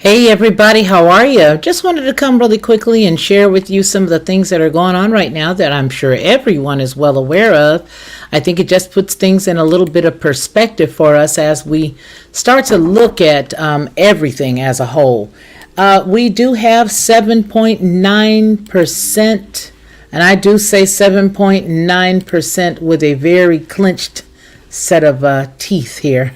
Hey everybody, how are you? Just wanted to come really quickly and share with you some of the things that are going on right now that I'm sure everyone is well aware of. I think it just puts things in a little bit of perspective for us as we start to look at everything as a whole. We do have 7.9%, and I do say 7.9% with a very clenched set of teeth here.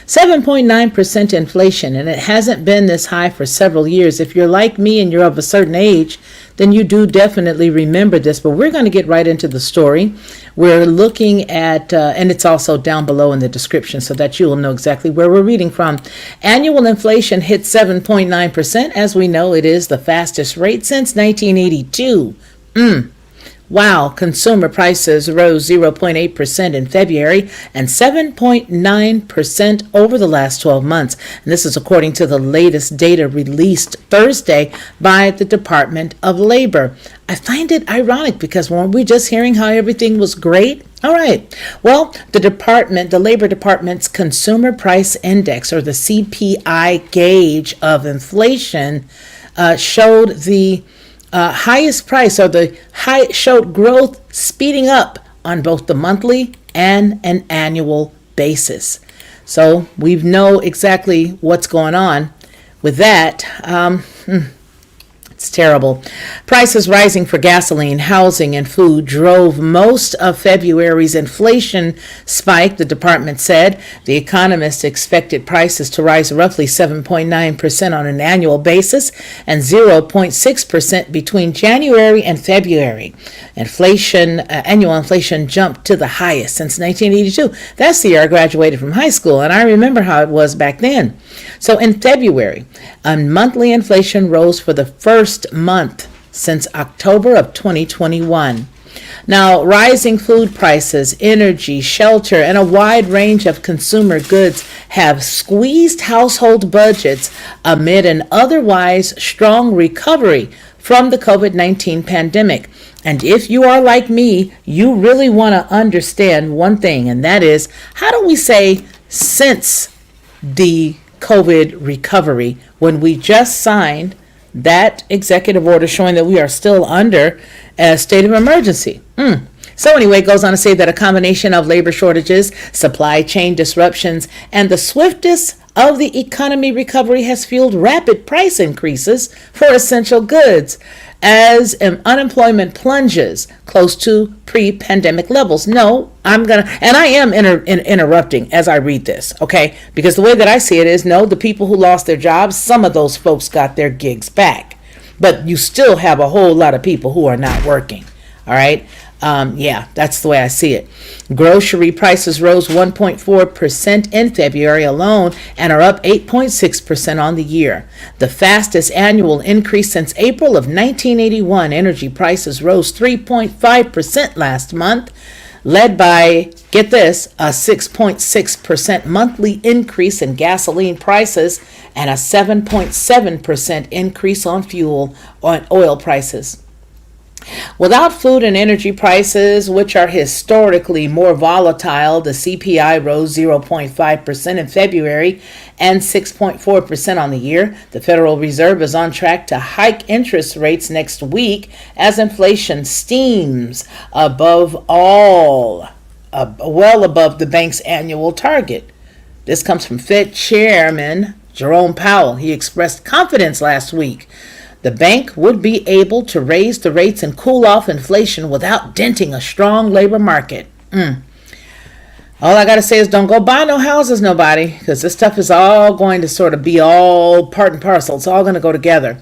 7.9% inflation, and it hasn't been this high for several years. If you're like me and you're of a certain age, then you do definitely remember this. But we're going to get right into the story. We're looking at, and it's also down below in the description so that you will know exactly where we're reading from. Annual inflation hit 7.9%. As we know, it is the fastest rate since 1982. Wow, consumer prices rose 0.8% in February and 7.9% over the last 12 months. And this is according to the latest data released Thursday by the Department of Labor. I find it ironic because weren't we just hearing how everything was great? All right. Well, the Labor Department's Consumer Price Index, or the CPI gauge of inflation, showed the highest price, or showed growth speeding up on both the monthly and an annual basis. So we know exactly what's going on with that. It's terrible. Prices rising for gasoline, housing, and food drove most of February's inflation spike, the department said. The economists expected prices to rise roughly 7.9% on an annual basis and 0.6% between January and February. Annual inflation jumped to the highest since 1982. That's the year I graduated from high school, and I remember how it was back then. So in February, monthly inflation rose for the first month since October of 2021. Now, rising food prices, energy, shelter, and a wide range of consumer goods have squeezed household budgets amid an otherwise strong recovery from the COVID-19 pandemic. And if you are like me, you really want to understand one thing, and that is, how do we say since the COVID recovery when we just signed that executive order showing that we are still under a state of emergency? So anyway, it goes on to say that a combination of labor shortages, supply chain disruptions, and the swiftest of the economy recovery has fueled rapid price increases for essential goods as unemployment plunges close to pre-pandemic levels. No, I am interrupting as I read this, okay? Because the way that I see it is, no, the people who lost their jobs, some of those folks got their gigs back. But you still have a whole lot of people who are not working, all right? That's the way I see it. Grocery prices rose 1.4% in February alone and are up 8.6% on the year. The fastest annual increase since April of 1981. Energy prices rose 3.5% last month, led by, get this, a 6.6% monthly increase in gasoline prices and a 7.7% increase on oil prices. Without food and energy prices, which are historically more volatile, the CPI rose 0.5% in February and 6.4% on the year. The Federal Reserve is on track to hike interest rates next week as inflation steams well above the bank's annual target. This comes from Fed Chairman Jerome Powell. He expressed confidence last week the bank would be able to raise the rates and cool off inflation without denting a strong labor market. All I got to say is don't go buy no houses, nobody, because this stuff is all going to sort of be all part and parcel. It's all going to go together.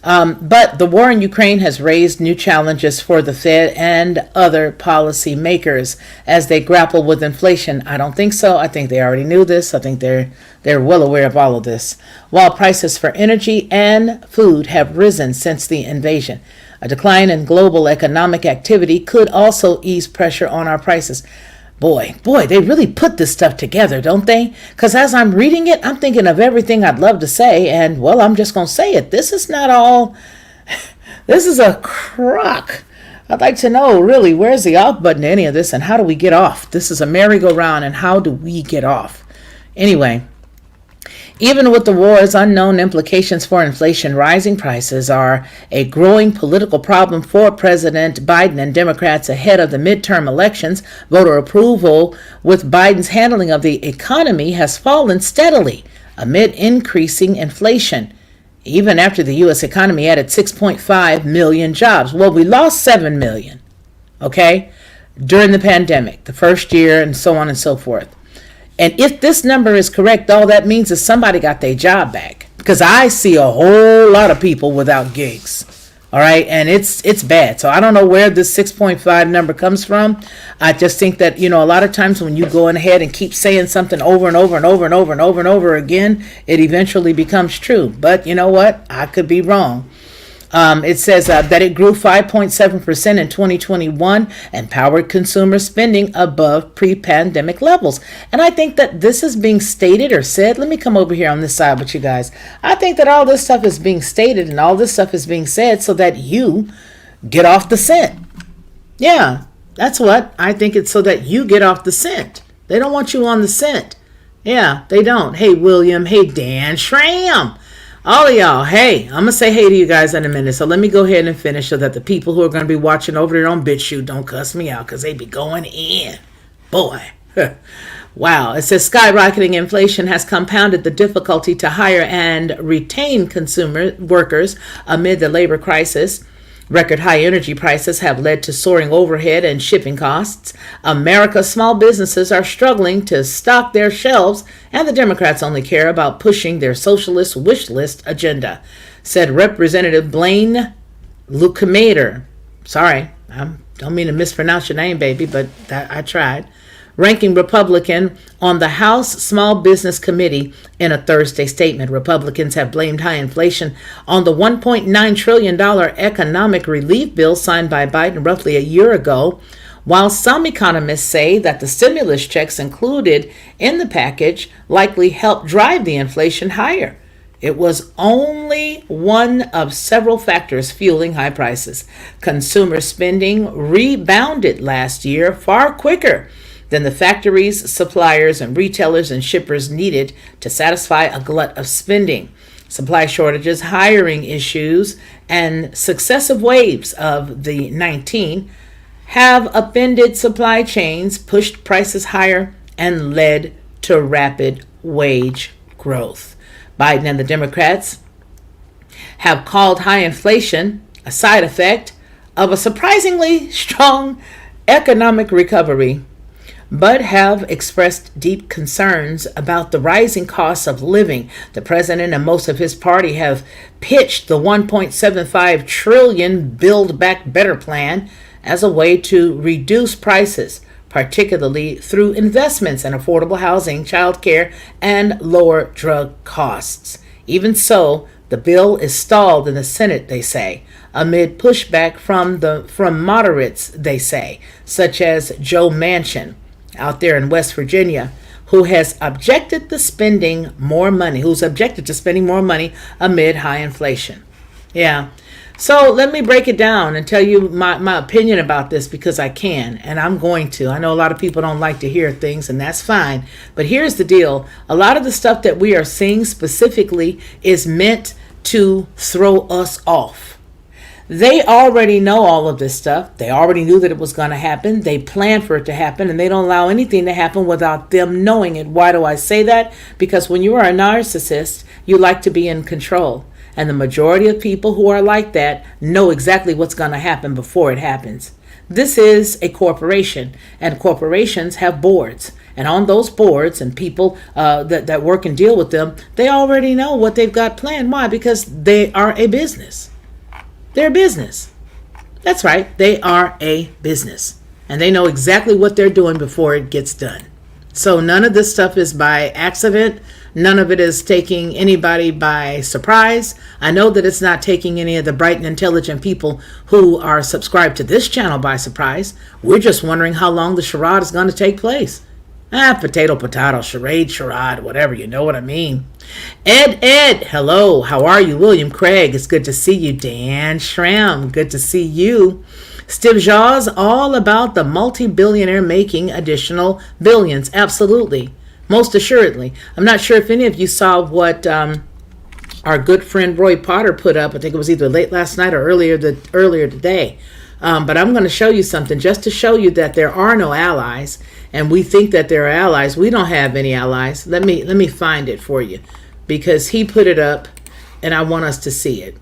But the war in Ukraine has raised new challenges for the Fed and other policy makers as they grapple with inflation. I don't think so. I think they already knew this. I think they're well aware of all of this. While prices for energy and food have risen since the invasion, a decline in global economic activity could also ease pressure on our prices. Boy, they really put this stuff together, don't they? Because as I'm reading it, I'm thinking of everything I'd love to say, and, well, I'm just going to say it. This is not all, this is a crock. I'd like to know, really, where's the off button to any of this, and how do we get off? This is a merry-go-round, and how do we get off? Anyway, Even with the war's unknown implications for inflation, rising prices are a growing political problem for President Biden and Democrats ahead of the midterm elections. Voter approval with Biden's handling of the economy has fallen steadily amid increasing inflation, even after the U.S. economy added 6.5 million jobs. Well, we lost 7 million, okay, during the pandemic, the first year, and so on and so forth. And if this number is correct, all that means is somebody got their job back. Because I see a whole lot of people without gigs. All right. And it's bad. So I don't know where this 6.5 number comes from. I just think that, a lot of times when you go in ahead and keep saying something over and over and over and over and over and over again, it eventually becomes true. But you know what? I could be wrong. It says that it grew 5.7% in 2021 and powered consumer spending above pre-pandemic levels. And I think that this is being stated or said. Let me come over here on this side with you guys. I think that all this stuff is being stated and all this stuff is being said so that you get off the scent. Yeah, that's what I think. It's so that you get off the scent. They don't want you on the scent. Yeah, they don't. Hey, William. Hey, Dan Schramm. All of y'all, hey, I'm going to say hey to you guys in a minute. So let me go ahead and finish so that the people who are going to be watching over there on BitChute don't cuss me out because they be going in. Boy. Wow. It says skyrocketing inflation has compounded the difficulty to hire and retain consumer workers amid the labor crisis. Record high energy prices have led to soaring overhead and shipping costs. America's small businesses are struggling to stock their shelves, and the Democrats only care about pushing their socialist wish list agenda, said Representative Blaine Luckemader. Sorry, I don't mean to mispronounce your name, baby, but I tried. Ranking Republican on the House Small Business Committee in a Thursday statement. Republicans have blamed high inflation on the $1.9 trillion economic relief bill signed by Biden roughly a year ago, while some economists say that the stimulus checks included in the package likely helped drive the inflation higher. It was only one of several factors fueling high prices. Consumer spending rebounded last year far quicker than the factories, suppliers, and retailers and shippers needed to satisfy a glut of spending. Supply shortages, hiring issues, and successive waves of the 19 have upended supply chains, pushed prices higher, and led to rapid wage growth. Biden and the Democrats have called high inflation a side effect of a surprisingly strong economic recovery, but have expressed deep concerns about the rising costs of living. The president and most of his party have pitched the $1.75 trillion Build Back Better plan as a way to reduce prices, particularly through investments in affordable housing, childcare, and lower drug costs. Even so, the bill is stalled in the Senate, they say, amid pushback from moderates, they say, such as Joe Manchin out there in West Virginia, who has objected to spending more money, amid high inflation. Yeah. So let me break it down and tell you my opinion about this because I can, and I'm going to. I know a lot of people don't like to hear things, and that's fine. But here's the deal. A lot of the stuff that we are seeing specifically is meant to throw us off. They already know all of this stuff. They already knew that it was going to happen. They planned for it to happen, and they don't allow anything to happen without them knowing it. Why do I say that? Because when you are a narcissist, you like to be in control. And the majority of people who are like that know exactly what's going to happen before it happens. This is a corporation, and corporations have boards. And on those boards and people that work and deal with them, they already know what they've got planned. Why? Because they are a business. They're a business. That's right. They are a business. And they know exactly what they're doing before it gets done. So none of this stuff is by accident. None of it is taking anybody by surprise. I know that it's not taking any of the bright and intelligent people who are subscribed to this channel by surprise. We're just wondering how long the charade is going to take place. Potato, charade, whatever, you know what I mean. Ed, hello, how are you? William Craig, it's good to see you. Dan Schramm, good to see you. Steve Jaws, all about the multi-billionaire making additional billions. Absolutely. Most assuredly. I'm not sure if any of you saw what our good friend Roy Potter put up. I think it was either late last night or earlier today. But I'm going to show you something just to show you that there are no allies, and we think that there are allies. We don't have any allies. Let me find it for you, because he put it up, and I want us to see it.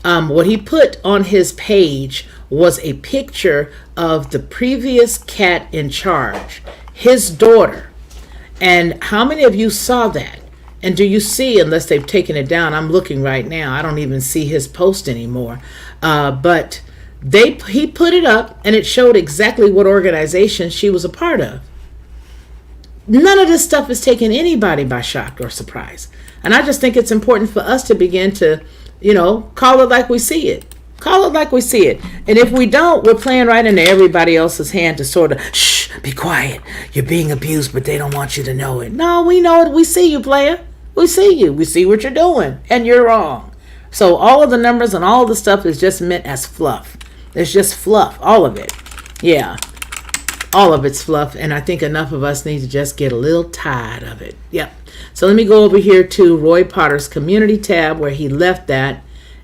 What he put on his page was a picture of the previous cat in charge, his daughter. And how many of you saw that? And do you see, unless they've taken it down, I'm looking right now, I don't even see his post anymore. But he put it up, and it showed exactly what organization she was a part of. None of this stuff is taking anybody by shock or surprise. And I just think it's important for us to begin to, call it like we see it. Call it like we see it. And if we don't, we're playing right into everybody else's hand to sort of, shh, be quiet. You're being abused, but they don't want you to know it. No, we know it. We see you, player. We see you. We see what you're doing. And you're wrong. So all of the numbers and all the stuff is just meant as fluff. It's just fluff. All of it. Yeah. All of it's fluff. And I think enough of us need to just get a little tired of it. Yep. So let me go over here to Roy Potter's community tab where he left that.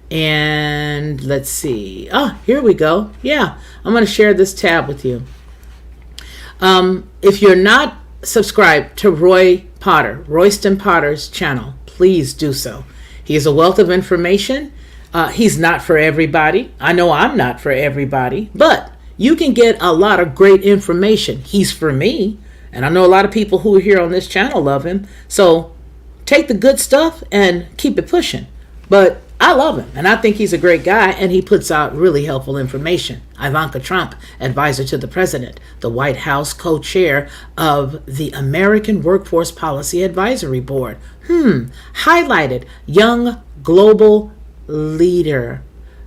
And let's see. Oh, here we go. Yeah, I'm going to share this tab with you. If you're not subscribed to Roy Potter, Royston Potter's channel, please do so. He is a wealth of information. He's not for everybody. I know I'm not for everybody, but you can get a lot of great information. He's for me. And I know a lot of people who are here on this channel love him. So take the good stuff and keep it pushing. But I love him, and I think he's a great guy, and he puts out really helpful information. Ivanka Trump, advisor to the president, the White House co-chair of the American Workforce Policy Advisory Board, highlighted young global leader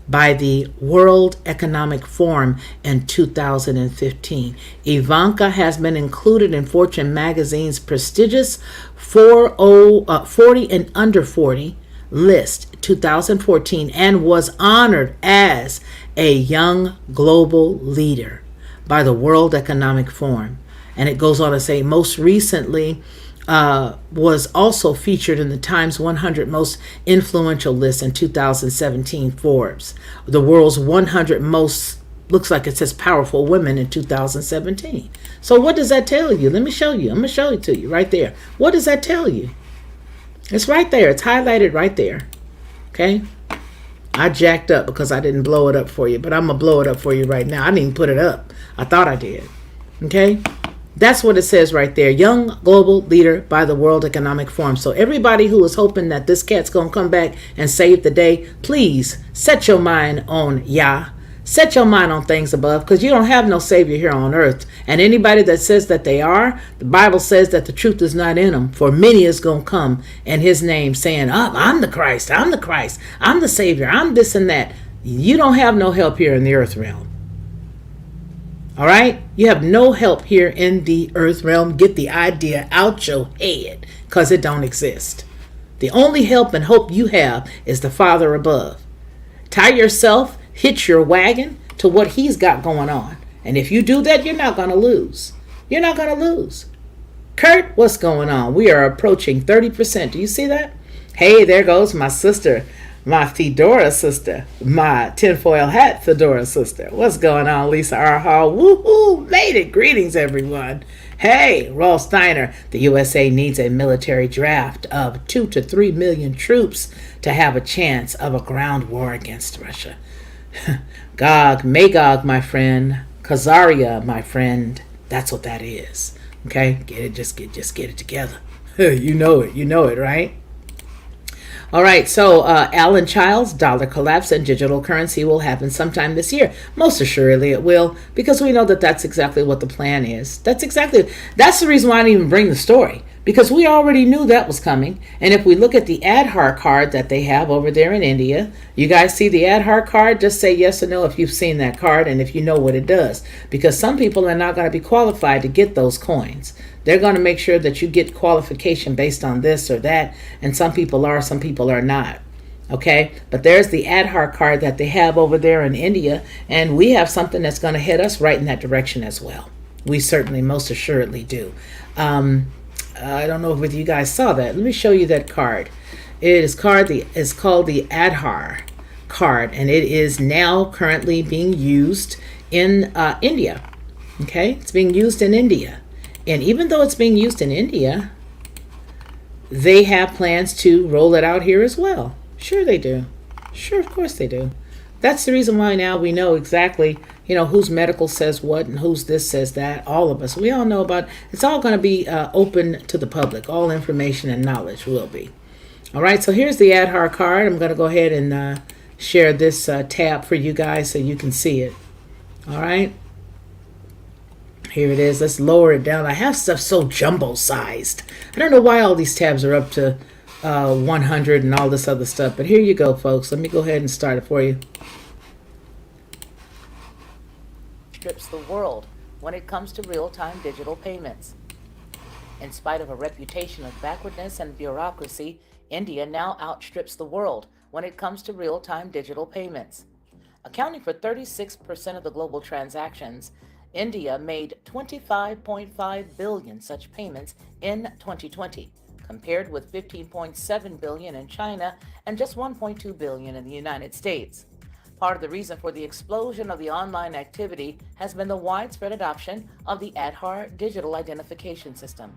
by the World Economic Forum in 2015. Ivanka has been included in Fortune magazine's prestigious 40 and under 40 list 2014 and was honored as a young global leader by the World Economic Forum. And it goes on to say most recently was also featured in the Times 100 most influential list in 2017 Forbes, the world's 100 most, looks like it says powerful women in 2017. So what does that tell you? Let me show you. I'm going to show it to you right there. What does that tell you? It's right there. It's highlighted right there. Okay? I jacked up because I didn't blow it up for you, but I'm going to blow it up for you right now. I didn't even put it up. I thought I did. Okay? That's what it says right there. Young global leader by the World Economic Forum. So everybody who is hoping that this cat's going to come back and save the day, please set your mind on Yah. Set your mind on things above, because you don't have no savior here on earth. And anybody that says that they are, the Bible says that the truth is not in them. For many is going to come in his name saying, I'm the Christ, I'm the Christ, I'm the savior, I'm this and that. You don't have no help here in the earth realm. All right? You have no help here in the earth realm. Get the idea out your head, because it don't exist. The only help and hope you have is the Father above. Tie yourself, hitch your wagon to what he's got going on. And if you do that, you're not going to lose. You're not going to lose. Kurt, what's going on? We are approaching 30%. Do you see that? Hey, there goes my sister, my Fedora sister, my tinfoil hat Fedora sister. What's going on, Lisa R. Hall? Woohoo! Made it. Greetings, everyone. Hey, Rolf Steiner, the USA needs a military draft of 2 to 3 million troops to have a chance of a ground war against Russia. Gog, Magog, my friend. Khazaria, my friend. That's what that is. Okay? Get it, just get it together. You know it, right? All right, so Alan Childs, dollar collapse and digital currency will happen sometime this year. Most assuredly it will, because we know that that's exactly what the plan is. That's the reason why I didn't even bring the story, because we already knew that was coming. And if we look at the Aadhaar card that they have over there in India, you guys see the Aadhaar card? Just say yes or no if you've seen that card and if you know what it does, because some people are not going to be qualified to get those coins. They're going to make sure that you get qualification based on this or that, and some people are not. Okay, but there's the Aadhaar card that they have over there in India, and we have something that's going to head us right in that direction as well. We certainly, most assuredly do. I don't know if you guys saw that. Let me show you that card. It's called the Aadhaar card, and it is now currently being used in India. Okay, it's being used in India, and even though it's being used in India, they have plans to roll it out here as well. Sure, they do. Sure, of course they do. That's the reason why now we know exactly, whose medical says what and whose this says that. All of us, we all know about. It's all going to be open to the public. All information and knowledge will be. All right. So here's the Aadhaar card. I'm going to go ahead and share this tab for you guys so you can see it. All right. Here it is. Let's lower it down. I have stuff so jumbo sized. I don't know why all these tabs are up to 100 and all this other stuff, but here you go, folks. Let me go ahead and start it for you. Strips the world when it comes to real-time digital payments. In spite of a reputation of backwardness and bureaucracy, India now outstrips the world when it comes to real-time digital payments. Accounting for 36% of the global transactions, India made 25.5 billion such payments in 2020, compared with 15.7 billion in China and just 1.2 billion in the United States. Part of the reason for the explosion of the online activity has been the widespread adoption of the Aadhaar digital identification system.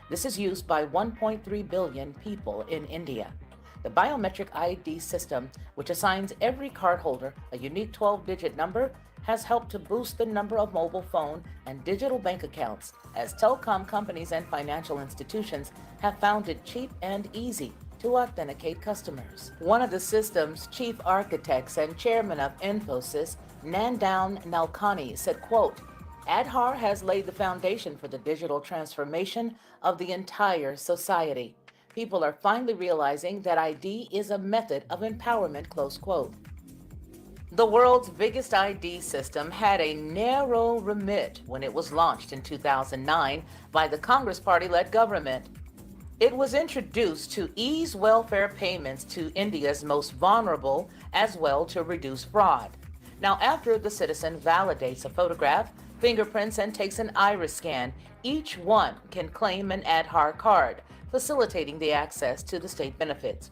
This is used by 1.3 billion people in India. The biometric ID system, which assigns every cardholder a unique 12-digit number, has helped to boost the number of mobile phone and digital bank accounts, as telecom companies and financial institutions have found it cheap and easy to authenticate customers. One of the system's chief architects and chairman of Infosys, Nandan Nalkani, said, quote, Aadhaar has laid the foundation for the digital transformation of the entire society. People are finally realizing that ID is a method of empowerment, close quote. The world's biggest ID system had a narrow remit when it was launched in 2009 by the Congress Party-led government. It was introduced to ease welfare payments to India's most vulnerable, as well to reduce fraud. Now, after the citizen validates a photograph, fingerprints, and takes an iris scan, each one can claim an Aadhaar card, facilitating the access to the state benefits.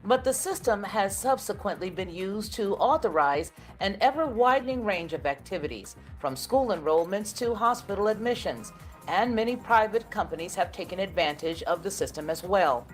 But the system has subsequently been used to authorize an ever-widening range of activities, from school enrollments to hospital admissions, and many private companies have taken advantage of the system as well.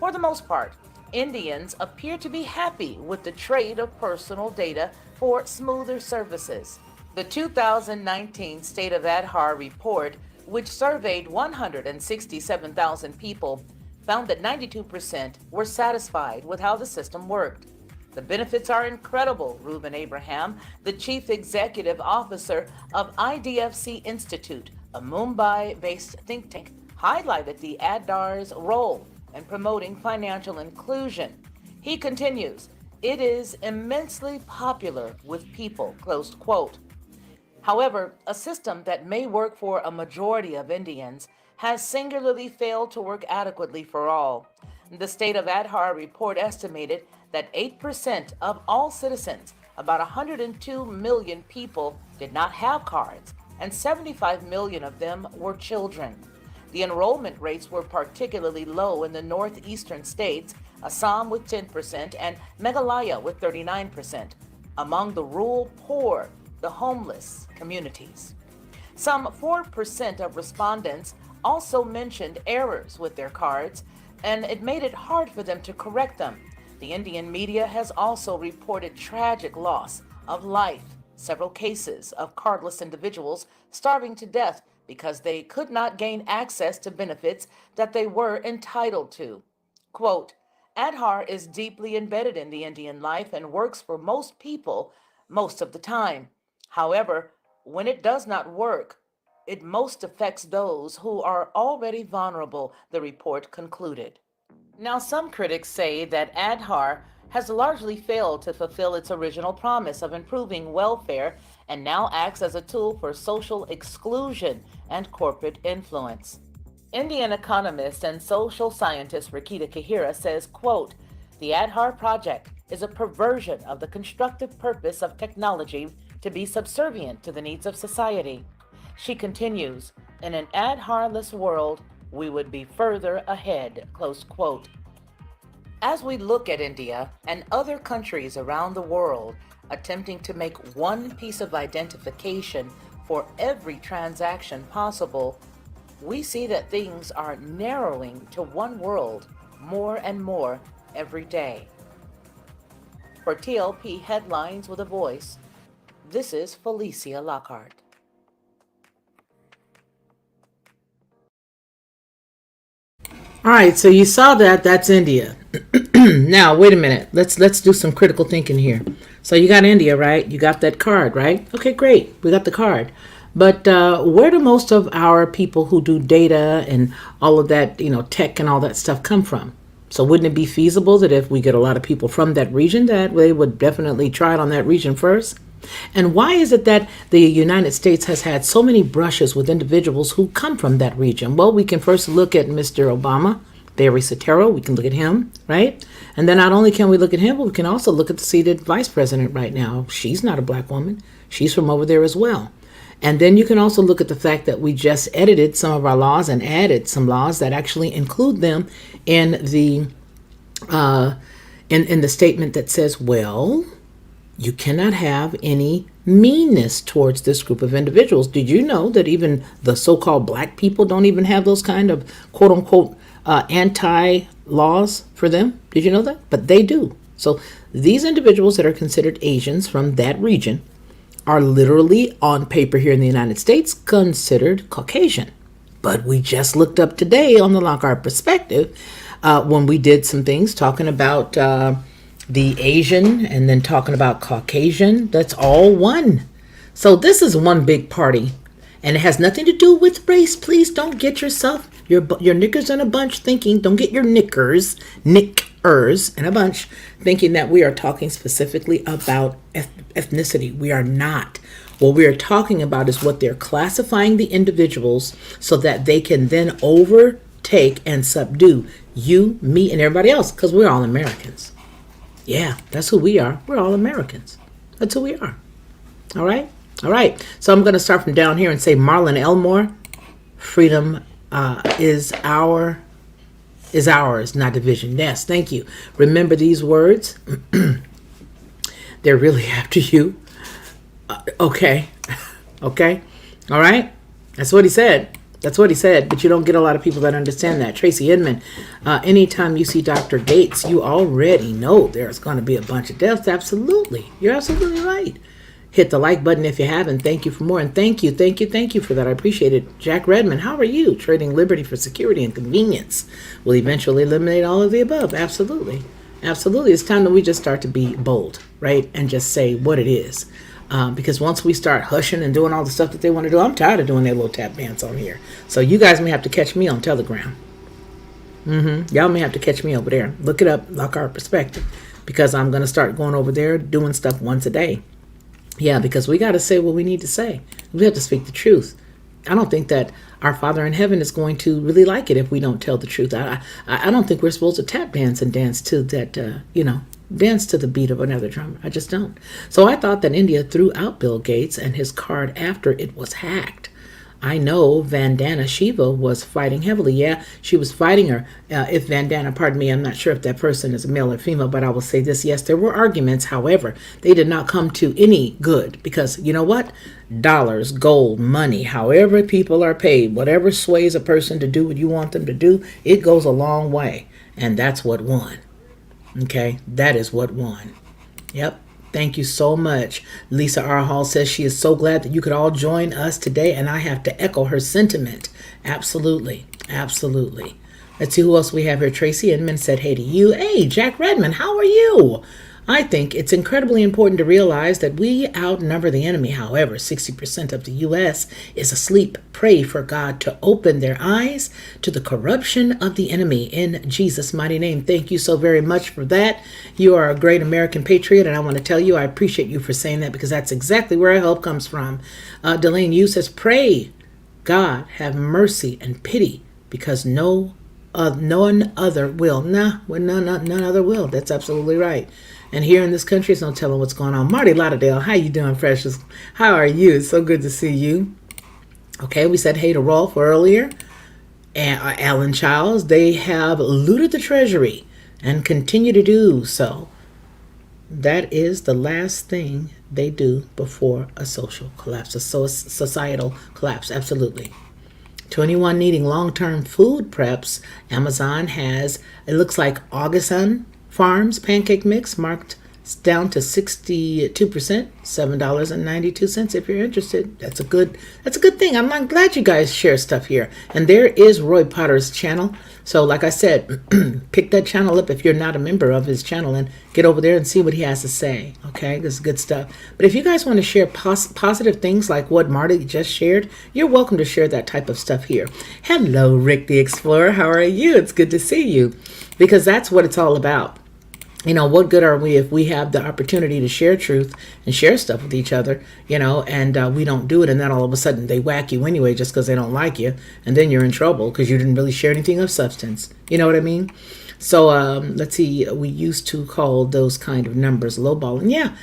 For the most part, Indians appear to be happy with the trade of personal data for smoother services. The 2019 State of Aadhaar report, which surveyed 167,000 people, found that 92% were satisfied with how the system worked. The benefits are incredible, Reuben Abraham, the chief executive officer of IDFC Institute, a Mumbai-based think tank, highlighted the Aadhaar's role in promoting financial inclusion. He continues, it is immensely popular with people, close quote. However, a system that may work for a majority of Indians has singularly failed to work adequately for all. The State of Aadhaar report estimated that 8% of all citizens, about 102 million people, did not have cards, and 75 million of them were children. The enrollment rates were particularly low in the northeastern states, Assam with 10% and Meghalaya with 39%, among the rural poor, the homeless communities. Some 4% of respondents also mentioned errors with their cards, and it made it hard for them to correct them. The Indian media has also reported tragic loss of life, several cases of cardless individuals starving to death because they could not gain access to benefits that they were entitled to. Quote, Aadhaar is deeply embedded in the Indian life and works for most people most of the time. However, when it does not work, it most affects those who are already vulnerable, the report concluded. Now, some critics say that Aadhaar has largely failed to fulfill its original promise of improving welfare and now acts as a tool for social exclusion and corporate influence. Indian economist and social scientist Rakita Kahira says, quote, the Aadhaar project is a perversion of the constructive purpose of technology to be subservient to the needs of society. She continues, in an Aadhaar-less world, we would be further ahead, close quote. As we look at India and other countries around the world attempting to make one piece of identification for every transaction possible, we see that things are narrowing to one world more and more every day. For TLP Headlines with a Voice, this is Felicia Lockhart. All right, so you saw that. That's India. Now, wait a minute. Let's do some critical thinking here. So you got India, right? You got that card, right? Okay, great. We got the card. But where do most of our people who do data and all of that, tech and all that stuff come from? So wouldn't it be feasible that if we get a lot of people from that region, that they would definitely try it on that region first? And why is it that the United States has had so many brushes with individuals who come from that region? Well, we can first look at Mr. Obama, Barry Soetoro. We can look at him, right? And then not only can we look at him, but we can also look at the seated vice president right now. She's not a black woman. She's from over there as well. And then you can also look at the fact that we just edited some of our laws and added some laws that actually include them in the in the statement that says, well, you cannot have any meanness towards this group of individuals. Did you know that even the so-called black people don't even have those kind of quote-unquote anti-laws for them? Did you know that? But they do. So these individuals that are considered Asians from that region are literally on paper here in the United States considered Caucasian. But we just looked up today on the Lockhart Perspective when we did some things talking about the Asian and then talking about Caucasian. That's all one. So this is one big party, and it has nothing to do with race. Please don't get yourself your knickers in a bunch thinking, don't get your knickers in a bunch thinking that we are talking specifically about ethnicity. We are not. What we are talking about is what they're classifying the individuals so that they can then overtake and subdue you, me, and everybody else, because we're all Americans. Yeah, that's who we are. We're all Americans. That's who we are. All right? All right. So I'm going to start from down here and say Marlon Elmore, freedom is ours, not division. Yes, thank you. Remember these words. They're really after you. Okay. Okay. All right. That's what he said. That's what he said, but you don't get a lot of people that understand that. Tracy Inman, anytime you see Dr. Gates, you already know there's going to be a bunch of deaths. Absolutely. You're absolutely right. Hit the like button if you haven't. Thank you for more. And thank you for that. I appreciate it. Jack Redmond, how are you? Trading liberty for security and convenience will eventually eliminate all of the above. Absolutely. Absolutely. It's time that we just start to be bold, right? And just say what it is. Because once we start hushing and doing all the stuff that they want to do, I'm tired of doing their little tap dance on here. So you guys may have to catch me on Telegram. Y'all may have to catch me over there. Look it up, Lockhart Perspective, because I'm going to start going over there doing stuff once a day. Yeah, because we got to say what we need to say. We have to speak the truth. I don't think that our Father in heaven is going to really like it if we don't tell the truth. I don't think we're supposed to tap dance and dance to that, dance to the beat of another drum. I just don't. So I thought that India threw out Bill Gates and his card after it was hacked. I know Vandana Shiva was fighting heavily. Yeah, she was fighting her. If Vandana, pardon me, I'm not sure if that person is a male or female, but I will say this. Yes, there were arguments. However, they did not come to any good because you know what? Dollars, gold, money, however people are paid, whatever sways a person to do what you want them to do, it goes a long way. And that's what won. Okay, that is what won. Yep. Thank you so much. Lisa R. Hall says she is so glad that you could all join us today, and I have to echo her sentiment. Absolutely. Absolutely. Let's see who else we have here. Tracy Inman said hey to you. Hey, Jack Redmond, how are you? I think it's incredibly important to realize that we outnumber the enemy. However, 60% of the U.S. is asleep. Pray for God to open their eyes to the corruption of the enemy in Jesus' mighty name. Thank you so very much for that. You are a great American patriot, and I want to tell you I appreciate you for saying that because that's exactly where our help comes from. Delane Yu says, pray God have mercy and pity because none other will. None other will. That's absolutely right. And here in this country, it's no telling what's going on. Marty Lauderdale, how you doing, Precious? How are you? It's so good to see you. Okay, we said hey to Rolf earlier. Alan Childs, they have looted the Treasury and continue to do so. That is the last thing they do before a social collapse, a societal collapse. Absolutely. To anyone needing long-term food preps, Amazon has, it looks like Augustin Farms pancake mix marked down to 62%, $7.92 if you're interested. That's a good thing. I'm glad you guys share stuff here. And there is Roy Potter's channel. So like I said, pick that channel up if you're not a member of his channel and get over there and see what he has to say. Okay, this is good stuff. But if you guys want to share positive things like what Marty just shared, you're welcome to share that type of stuff here. Hello, Rick the Explorer. How are you? It's good to see you, because that's what it's all about. What good are we if we have the opportunity to share truth and share stuff with each other, and we don't do it, and then all of a sudden they whack you anyway just because they don't like you, and then you're in trouble because you didn't really share anything of substance. You know what I mean? So let's see, we used to call those kind of numbers lowballing. Yeah,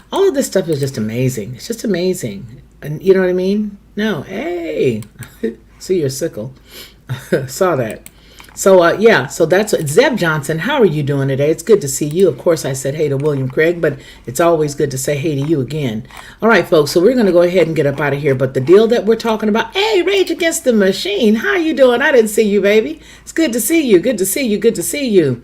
all of this stuff is just amazing. It's just amazing. And you know what I mean? No, hey, see your sickle. Saw that. So, so that's Zeb Johnson. How are you doing today? It's good to see you. Of course, I said hey to William Craig, but it's always good to say hey to you again. All right, folks, so we're going to go ahead and get up out of here. But the deal that we're talking about, hey, Rage Against the Machine, how you doing? I didn't see you, baby. It's good to see you. Good to see you. Good to see you.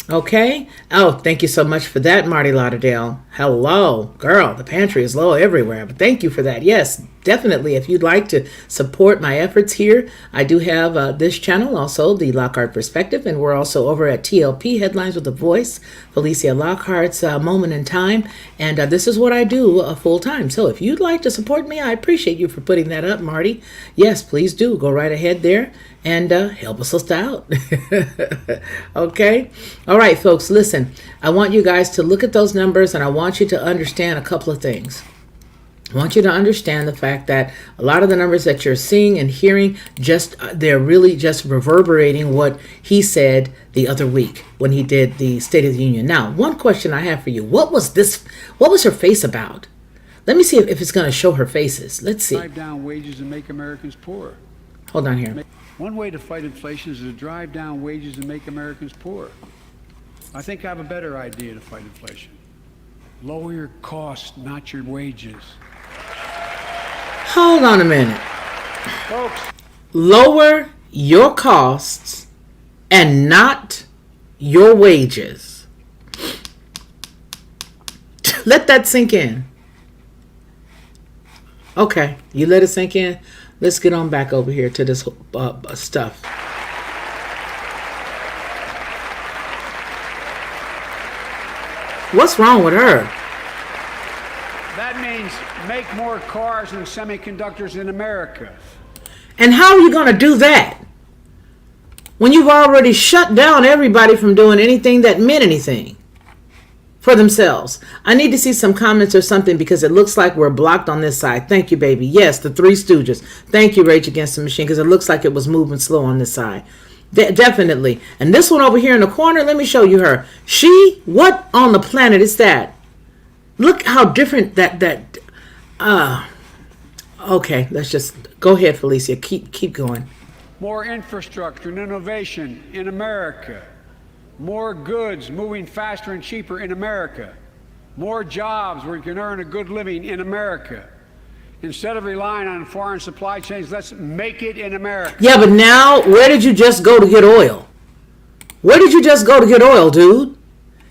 Okay. Oh, thank you so much for that, Marty Lauderdale. Hello, girl. The pantry is low everywhere, but thank you for that. Yes, definitely. If you'd like to support my efforts here, I do have this channel, also the Lockhart Perspective, and we're also over at TLP Headlines with a Voice, Felicia Lockhart's Moment in Time, and this is what I do full time. So if you'd like to support me, I appreciate you for putting that up, Marty. Yes, please do. Go right ahead there and help us out. Okay? All right, folks, listen. I want you guys to look at those numbers, and I want you to understand a couple of things. I want you to understand the fact that a lot of the numbers that you're seeing and hearing, they're really just reverberating what he said the other week when he did the State of the Union. Now, one question I have for you. What was her face about? Let me see if it's going to show her faces. Let's see. Drive down wages and make Americans poor. Hold on here. One way to fight inflation is to drive down wages and make Americans poor. I think I have a better idea to fight inflation. Lower your costs, not your wages. Hold on a minute. Folks. Lower your costs and not your wages. Let that sink in. Okay, you let it sink in. Let's get on back over here to this stuff. What's wrong with her? That means make more cars and semiconductors in America. And how are you going to do that when you've already shut down everybody from doing anything that meant anything for themselves? I need to see some comments or something, because it looks like we're blocked on this side. Thank you, baby. Yes, the Three Stooges. Thank you, Rage Against the Machine, because it looks like it was moving slow on this side. Definitely. And this one over here in the corner, let me show you her. What on the planet is that? Look how different okay, let's just go ahead, Felicia. Keep going. More infrastructure and innovation in America. More goods moving faster and cheaper in America. More jobs where you can earn a good living in America. Instead of relying on foreign supply chains, let's make it in America. Yeah, but now, where did you just go to get oil? Where did you just go to get oil, dude?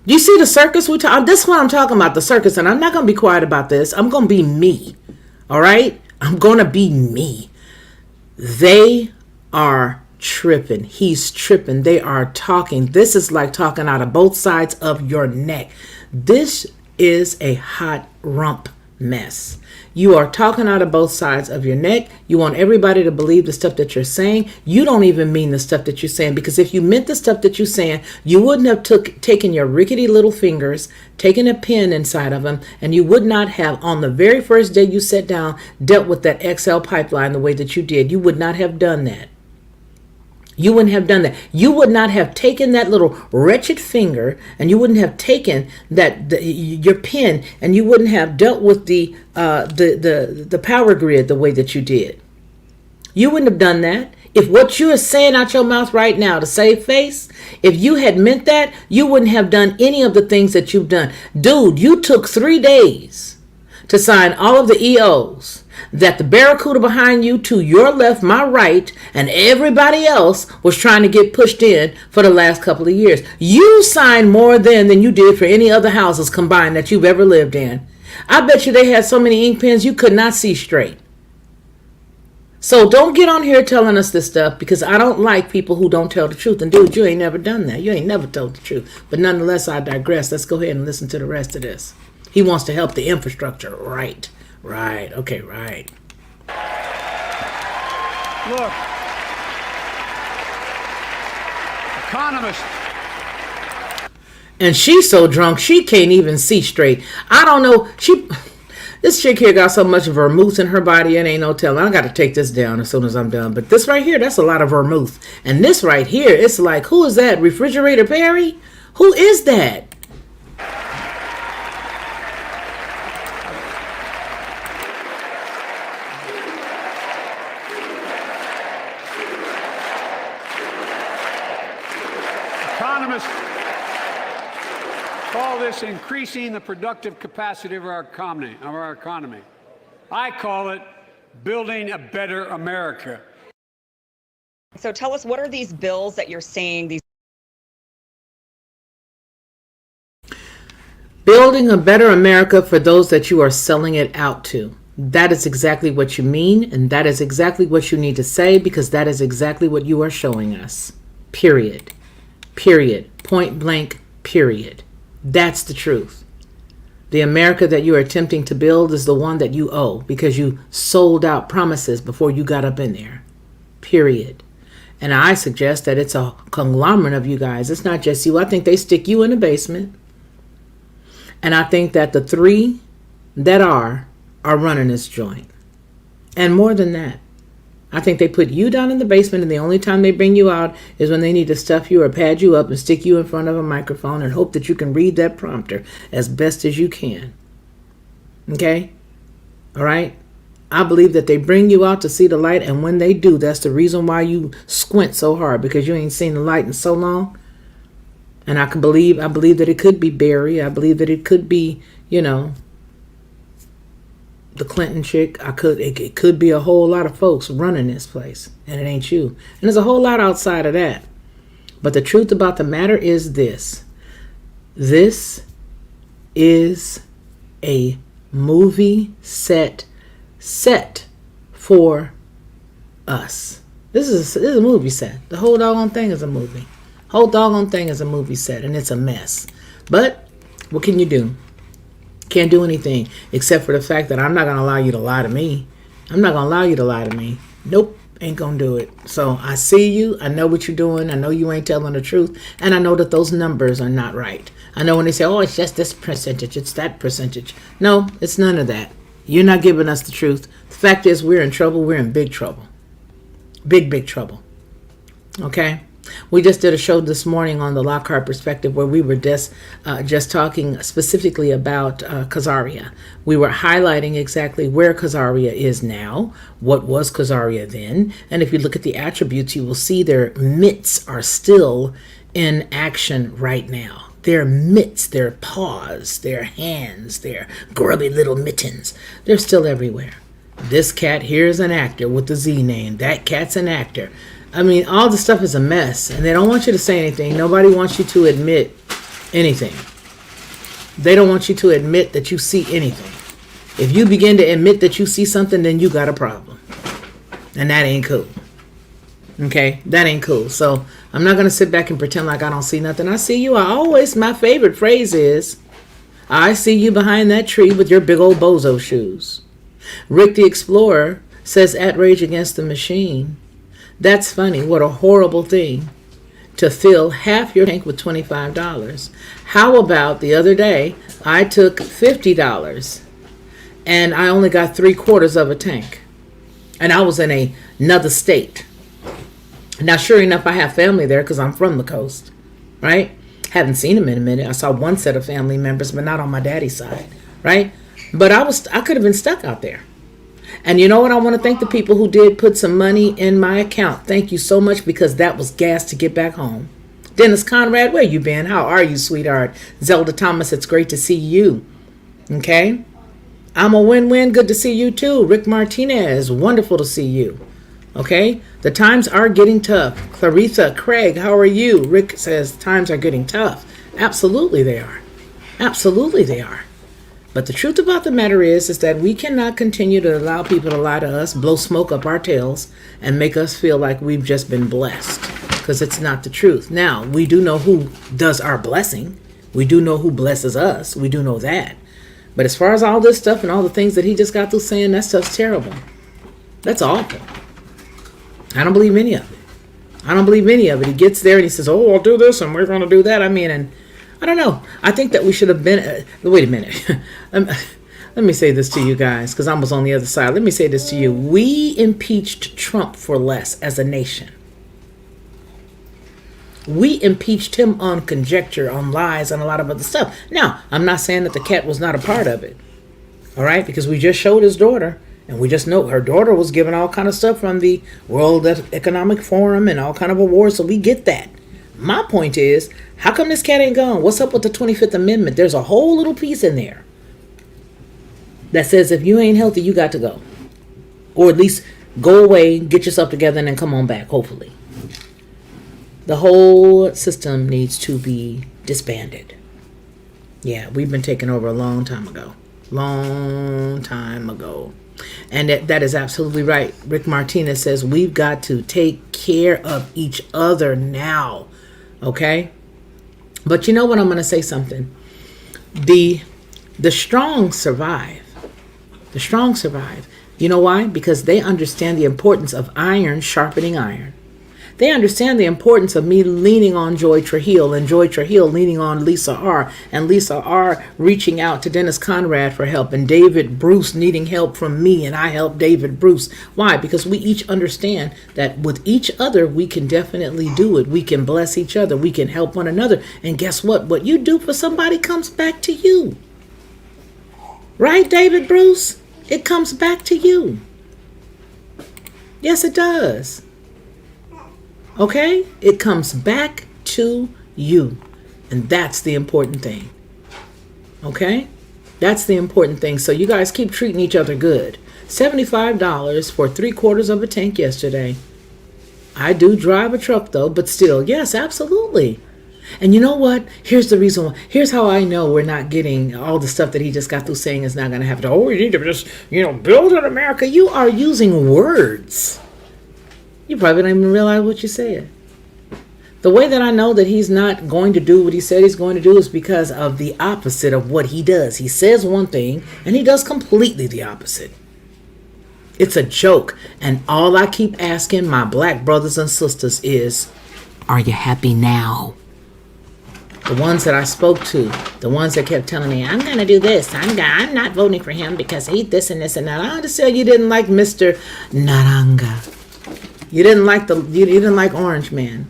Do you see the circus? This is what I'm talking about, the circus, and I'm not going to be quiet about this. I'm going to be me, all right? I'm going to be me. They are tripping. He's tripping. They are talking. This is like talking out of both sides of your neck. This is a hot rump mess. You are talking out of both sides of your neck. You want everybody to believe the stuff that you're saying. You don't even mean the stuff that you're saying, because if you meant the stuff that you're saying, you wouldn't have taken your rickety little fingers, taken a pen inside of them, and you would not have, on the very first day you sat down, dealt with that XL pipeline the way that you did. You would not have done that. You wouldn't have done that. You would not have taken that little wretched finger, and you wouldn't have taken your pen, and you wouldn't have dealt with the power grid the way that you did. You wouldn't have done that. If what you are saying out your mouth right now to save face, if you had meant that, you wouldn't have done any of the things that you've done. Dude, you took 3 days to sign all of the EOs that the Barracuda behind you, to your left, my right, and everybody else was trying to get pushed in for the last couple of years. You signed more then than you did for any other houses combined that you've ever lived in. I bet you they had so many ink pens you could not see straight. So don't get on here telling us this stuff, because I don't like people who don't tell the truth. And dude, you ain't never done that. You ain't never told the truth. But nonetheless, I digress. Let's go ahead and listen to the rest of this. He wants to help the infrastructure. Right. Okay, right. Look, economists. And she's so drunk, she can't even see straight. I don't know. This chick here got so much vermouth in her body, it ain't no telling. I got to take this down as soon as I'm done. But this right here, that's a lot of vermouth. And this right here, it's like, who is that? Refrigerator Perry? Who is that? Economists call this increasing the productive capacity of our economy. I call it building a better America. So tell us, what are these bills that you're saying these? Building a better America for those that you are selling it out to. That is exactly what you mean, and that is exactly what you need to say, because that is exactly what you are showing us. Period. Point blank, period. That's the truth. The America that you are attempting to build is the one that you owe, because you sold out promises before you got up in there. Period. And I suggest that it's a conglomerate of you guys. It's not just you. I think they stick you in the basement. And I think that the 3 that are running this joint. And more than that, I think they put you down in the basement, and the only time they bring you out is when they need to stuff you or pad you up and stick you in front of a microphone and hope that you can read that prompter as best as you can. Okay? All right? I believe that they bring you out to see the light, and when they do, that's the reason why you squint so hard, because you ain't seen the light in so long. And I believe that it could be Barry. I believe that it could be, the Clinton chick. It could be a whole lot of folks running this place, and it ain't you. And there's a whole lot outside of that. But the truth about the matter is this. This is a movie set for us. This is a movie set. The whole doggone thing is a movie. Whole doggone thing is a movie set, and it's a mess. But what can you do? Can't do anything except for the fact that I'm not going to allow you to lie to me. I'm not going to allow you to lie to me. Nope, ain't going to do it. So I see you. I know what you're doing. I know you ain't telling the truth. And I know that those numbers are not right. I know when they say, oh, it's just this percentage, it's that percentage. No, it's none of that. You're not giving us the truth. The fact is, we're in trouble. We're in big trouble. Big trouble. Okay? We just did a show this morning on the Lockhart Perspective where we were just talking specifically about Khazaria. We were highlighting exactly where Khazaria is now, what was Khazaria then, and if you look at the attributes, you will see their mitts are still in action right now. Their mitts, their paws, their hands, their grubby little mittens, they're still everywhere. This cat here is an actor with the Z name. That cat's an actor. I mean, all the stuff is a mess, and they don't want you to say anything. Nobody wants you to admit anything. They don't want you to admit that you see anything. If you begin to admit that you see something, then you got a problem. And that ain't cool. Okay? That ain't cool. So I'm not going to sit back and pretend like I don't see nothing. I see you. My favorite phrase is, I see you behind that tree with your big old bozo shoes. Rick the Explorer says, at Rage Against the Machine. That's funny. What a horrible thing to fill half your tank with $25. How about the other day, I took $50 and I only got 3/4 of a tank. And I was in another state. Now, sure enough, I have family there because I'm from the coast, right? Haven't seen them in a minute. I saw one set of family members, but not on my daddy's side, right? But I could have been stuck out there. And you know what? I want to thank the people who did put some money in my account. Thank you so much, because that was gas to get back home. Dennis Conrad, where you been? How are you, sweetheart? Zelda Thomas, it's great to see you. Okay? I'm a win-win. Good to see you too. Rick Martinez, wonderful to see you. Okay? The times are getting tough. Claritha Craig, how are you? Rick says times are getting tough. Absolutely they are. Absolutely they are. But the truth about the matter is that we cannot continue to allow people to lie to us, blow smoke up our tails, and make us feel like we've just been blessed, because it's not the truth. Now, we do know who does our blessing. We do know who blesses us. We do know that. But as far as all this stuff and all the things that he just got through saying, that stuff's terrible. That's awful. I don't believe any of it. I don't believe any of it. He gets there and he says, oh, I'll do this and we're going to do that. I mean, and I don't know. I think that we should have been... wait a minute. Let me say this to you guys, because I was on the other side. Let me say this to you. We impeached Trump for less as a nation. We impeached him on conjecture, on lies, and a lot of other stuff. Now, I'm not saying that the cat was not a part of it. All right? Because we just showed his daughter, and we just know her daughter was given all kind of stuff from the World Economic Forum and all kind of awards, so we get that. My point is, how come this cat ain't gone? What's up with the 25th Amendment? There's a whole little piece in there that says if you ain't healthy, you got to go. Or at least go away, get yourself together, and then come on back, hopefully. The whole system needs to be disbanded. Yeah, we've been taken over a long time ago. Long time ago. And that is absolutely right. Rick Martinez says we've got to take care of each other now. Okay? But you know what? I'm going to say something. The strong survive. The strong survive. You know why? Because they understand the importance of iron sharpening iron. They understand the importance of me leaning on Joy Trujillo and Joy Trujillo leaning on Lisa R. and Lisa R. reaching out to Dennis Conrad for help and David Bruce needing help from me and I help David Bruce. Why? Because we each understand that with each other, we can definitely do it. We can bless each other. We can help one another. And guess what? What you do for somebody comes back to you. Right, David Bruce? It comes back to you. Yes, it does. Okay? It comes back to you. And that's the important thing. Okay? That's the important thing. So you guys keep treating each other good. $75 for 3/4 of a tank yesterday. I do drive a truck though, but still, yes, absolutely. And you know what? Here's the reason why. Here's how I know we're not getting all the stuff that he just got through saying is not going to happen. Oh, we need to just, build in America. You are using words. You probably don't even realize what you said. The way that I know that he's not going to do what he said he's going to do is because of the opposite of what he does. He says one thing and he does completely the opposite. It's a joke. And all I keep asking my black brothers and sisters is, are you happy now? The ones that I spoke to, the ones that kept telling me, I'm going to do this. I'm not voting for him because he this and this and that. I understand you didn't like Mr. Naranga. You didn't like Orange Man.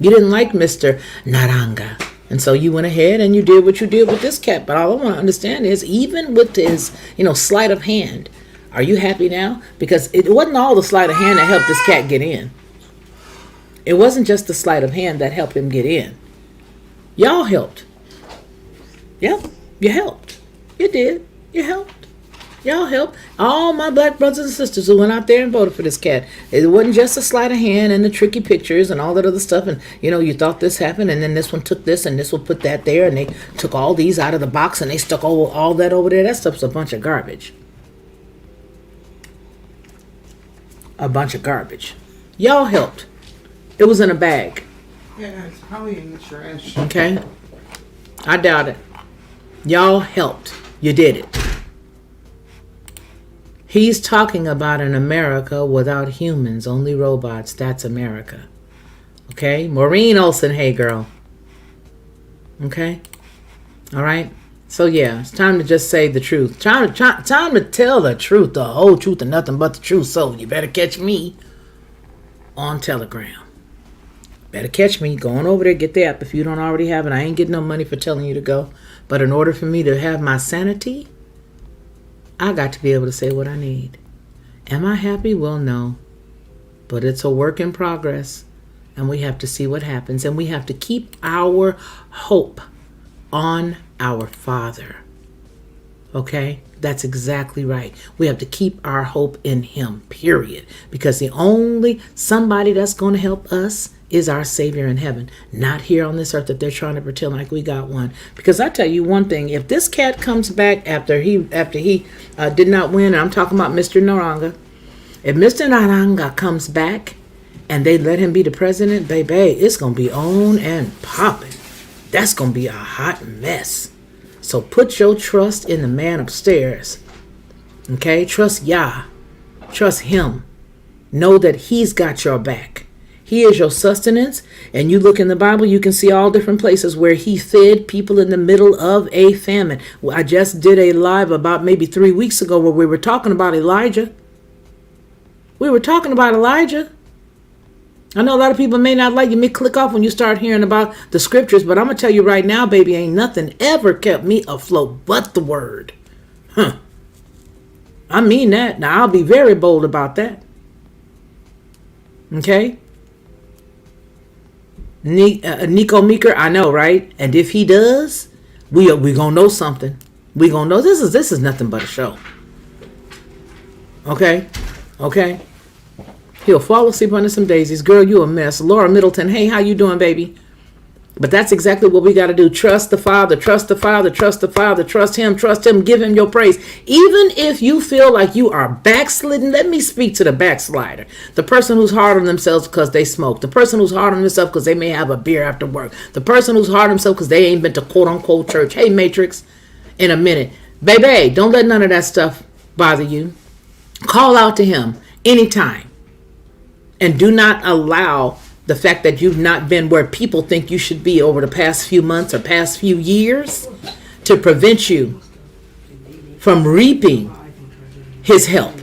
You didn't like Mr. Naranga. And so you went ahead and you did what you did with this cat. But all I want to understand is, even with his, sleight of hand, are you happy now? Because it wasn't all the sleight of hand that helped this cat get in. It wasn't just the sleight of hand that helped him get in. Y'all helped. Yep, you helped. You did. You helped. Y'all helped. All my black brothers and sisters who went out there and voted for this cat. It wasn't just a sleight of hand and the tricky pictures and all that other stuff. And, you thought this happened and then this one took this and this one put that there. And they took all these out of the box and they stuck all that over there. That stuff's a bunch of garbage. A bunch of garbage. Y'all helped. It was in a bag. Yeah, it's probably in the trash. Okay? I doubt it. Y'all helped. You did it. He's talking about an America without humans, only robots. That's America. Okay? Maureen Olson, hey girl. Okay? All right? So yeah, it's time to just say the truth. Time to tell the truth, the whole truth and nothing but the truth. So you better catch me on Telegram. Better catch me. Go on over there, get the app if you don't already have it. I ain't getting no money for telling you to go. But in order for me to have my sanity, I got to be able to say what I need. Am I happy? Well, no. But it's a work in progress. And we have to see what happens. And we have to keep our hope on our Father. Okay? That's exactly right. We have to keep our hope in Him, period. Because the only somebody that's going to help us is our Savior in heaven. Not here on this earth that they're trying to pretend like we got one. Because I tell you one thing, if this cat comes back after he did not win, I'm talking about Mr. Naranga. If Mr. Naranga comes back and they let him be the president, baby, it's going to be on and popping. That's going to be a hot mess. So put your trust in the man upstairs. Okay? Trust Yah. Trust Him. Know that He's got your back. He is your sustenance. And you look in the Bible, you can see all different places where He fed people in the middle of a famine. Well, I just did a live about maybe 3 weeks ago where we were talking about Elijah. We were talking about Elijah. I know a lot of people may not like you, may click off when you start hearing about the scriptures, but I'm going to tell you right now, baby, ain't nothing ever kept me afloat but the word. I mean that. Now, I'll be very bold about that. Okay? Nico Meeker, I know, right? And if he does, we going to know something. We going to know this is nothing but a show. Okay? Okay? He'll fall asleep under some daisies. Girl, you a mess. Laura Middleton, hey, how you doing, baby? But that's exactly what we got to do. Trust the Father, trust the Father, trust the Father, trust Him, give Him your praise. Even if you feel like you are backslidden, let me speak to the backslider. The person who's hard on themselves because they smoke. The person who's hard on themselves because they may have a beer after work. The person who's hard on themselves because they ain't been to quote-unquote church. Hey, Matrix, in a minute. Baby, don't let none of that stuff bother you. Call out to Him anytime. And do not allow the fact that you've not been where people think you should be over the past few months or past few years to prevent you from reaping His help.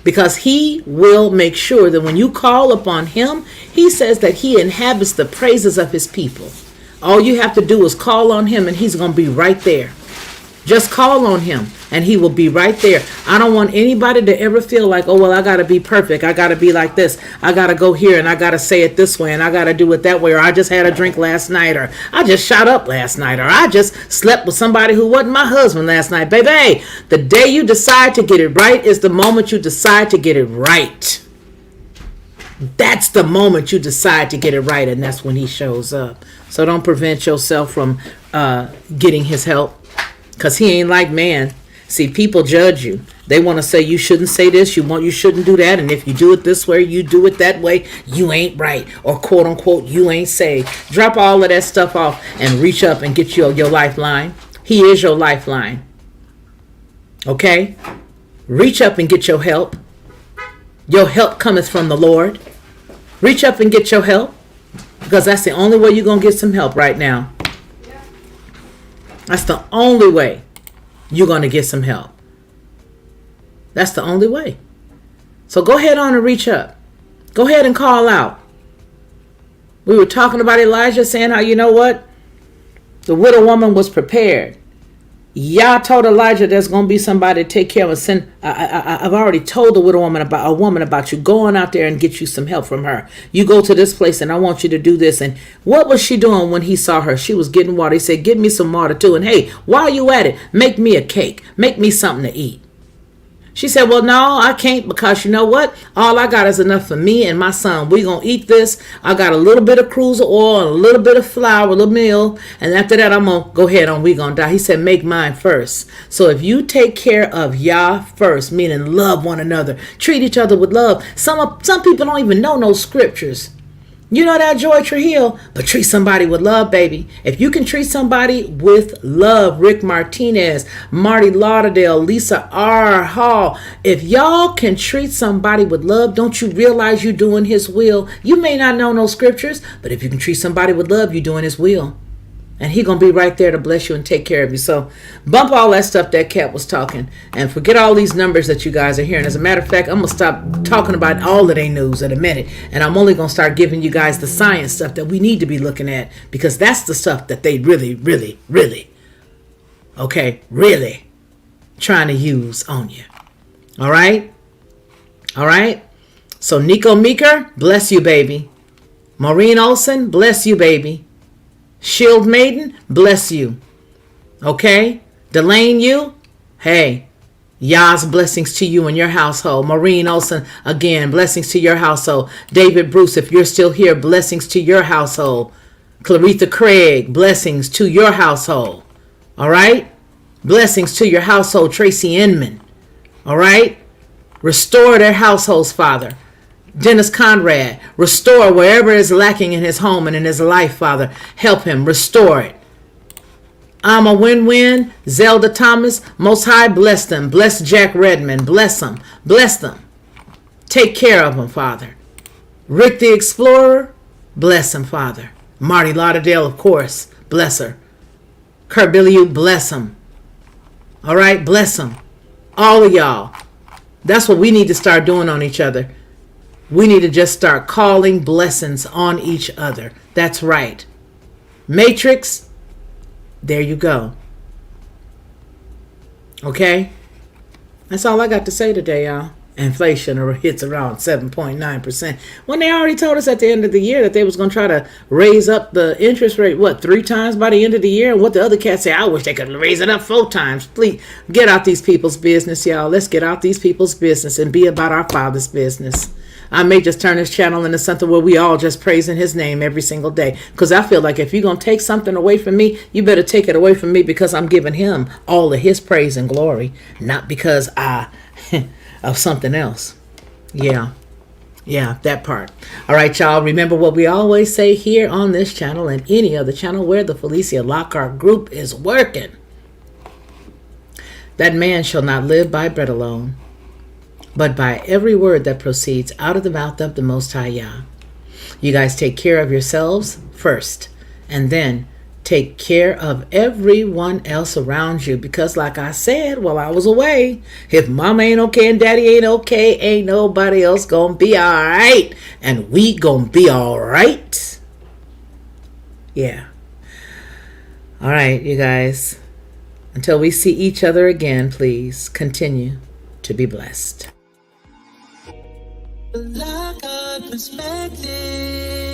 Because He will make sure that when you call upon Him, He says that He inhabits the praises of His people. All you have to do is call on Him and He's going to be right there. Just call on Him and He will be right there. I don't want anybody to ever feel like, oh, well, I got to be perfect. I got to be like this. I got to go here and I got to say it this way and I got to do it that way. Or I just had a drink last night, or I just shot up last night, or I just slept with somebody who wasn't my husband last night. Baby, the day you decide to get it right is the moment you decide to get it right. That's the moment you decide to get it right, and that's when He shows up. So don't prevent yourself from getting His help. Because He ain't like man. See, people judge you. They want to say you shouldn't say this, you shouldn't do that, and if you do it this way, you do it that way, you ain't right, or quote unquote, you ain't saved. Drop all of that stuff off and reach up and get your lifeline. He is your lifeline. Okay? Reach up and get your help. Your help cometh from the Lord. Reach up and get your help, because that's the only way you're going to get some help right now. That's the only way you're going to get some help. That's the only way. So go ahead on and reach up. Go ahead and call out. We were talking about Elijah saying how, you know what? The widow woman was prepared. Yah told Elijah there's going to be somebody to take care of sin. I've already told the widow woman about you going out there and get you some help from her. You go to this place and I want you to do this. And what was she doing when he saw her? She was getting water. He said, give me some water too. And hey, while you at it, make me a cake. Make me something to eat. She said, well, no, I can't, because you know what? All I got is enough for me and my son. We're going to eat this. I got a little bit of cruiser oil and a little bit of flour, a little meal. And after that, I'm going to go ahead on. We're going to die. He said, make mine first. So if you take care of Yah first, meaning love one another, treat each other with love. Some people don't even know no scriptures. You know that, Joy Trujillo? But treat somebody with love, baby. If you can treat somebody with love, Rick Martinez, Marty Lauderdale, Lisa R. Hall, if y'all can treat somebody with love, don't you realize you're doing His will? You may not know no scriptures, but if you can treat somebody with love, you're doing His will. And He going to be right there to bless you and take care of you. So bump all that stuff that cat was talking. And forget all these numbers that you guys are hearing. As a matter of fact, I'm going to stop talking about all of their news in a minute. And I'm only going to start giving you guys the science stuff that we need to be looking at. Because that's the stuff that they really, really, really, okay, really trying to use on you. All right? All right? So Nico Meeker, bless you, baby. Maureen Olson, bless you, baby. Shield Maiden, bless you. Okay? Delane, you, hey, Yah's blessings to you and your household. Maureen Olson, again, blessings to your household. David Bruce, if you're still here, blessings to your household. Claretha Craig, blessings to your household. All right? Blessings to your household. Tracy Inman. All right? Restore their households, Father. Dennis Conrad, restore wherever is lacking in his home and in his life, Father. Help him. Restore it. I'm a win-win. Zelda Thomas, Most High, bless them. Bless Jack Redmond. Bless them. Bless them. Take care of them, Father. Rick the Explorer, bless him, Father. Marty Lauderdale, of course, bless her. Kurt Billiou, bless him. All right, bless him. All of y'all. That's what we need to start doing on each other. We need to just start calling blessings on each other. That's right. Matrix, there you go. Okay? That's all I got to say today, y'all. Inflation hits around 7.9%. When they already told us at the end of the year that they was going to try to raise up the interest rate, 3 times by the end of the year? And what the other cats say, I wish they could raise it up 4 times. Please, get out these people's business, y'all. Let's get out these people's business and be about our Father's business. I may just turn this channel into something where we all just praising his name every single day. Because I feel like if you're going to take something away from me, you better take it away from me because I'm giving him all of his praise and glory. Not because of something else. Yeah, that part. All right, y'all. Remember what we always say here on this channel and any other channel where the Felicia Lockhart Group is working. That man shall not live by bread alone, but by every word that proceeds out of the mouth of the Most High Yah. You guys take care of yourselves first, and then take care of everyone else around you. Because like I said while I was away, if mama ain't okay and daddy ain't okay, ain't nobody else gonna be all right. And we gonna be all right. Yeah. All right, you guys. Until we see each other again, please continue to be blessed. Like a perspective.